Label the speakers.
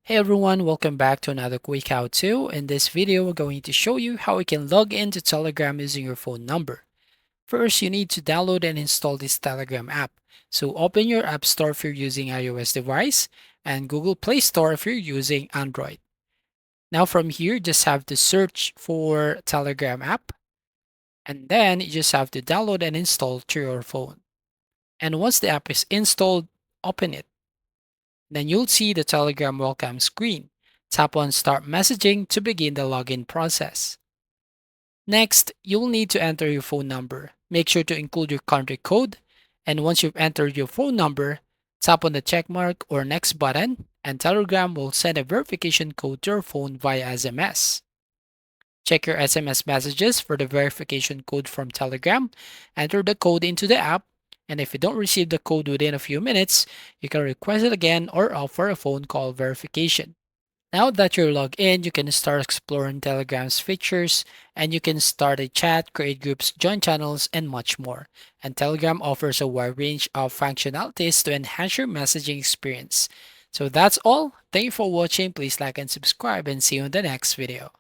Speaker 1: Hey everyone, welcome back to another quick how-to. In this video, we're going to show you how you can log into Telegram using your phone number. First, you need to download and install this Telegram app. So open your App Store if you're using iOS device and Google Play Store if you're using Android. Now from here, just have to search for Telegram app and then you just have to download and install to your phone. And once the app is installed, open it. Then you'll see the Telegram welcome screen. Tap on Start Messaging to begin the login process. Next, you'll need to enter your phone number. Make sure to include your country code, and once you've entered your phone number, tap on the checkmark or next button, and Telegram will send a verification code to your phone via SMS. Check your SMS messages for the verification code from Telegram. Enter the code into the app, and if you don't receive the code within a few minutes, you can request it again or offer a phone call verification. Now that you're logged in, you can start exploring Telegram's features and you can start a chat, create groups, join channels, and much more. And Telegram offers a wide range of functionalities to enhance your messaging experience. So that's all. Thank you for watching. Please like and subscribe and see you in the next video.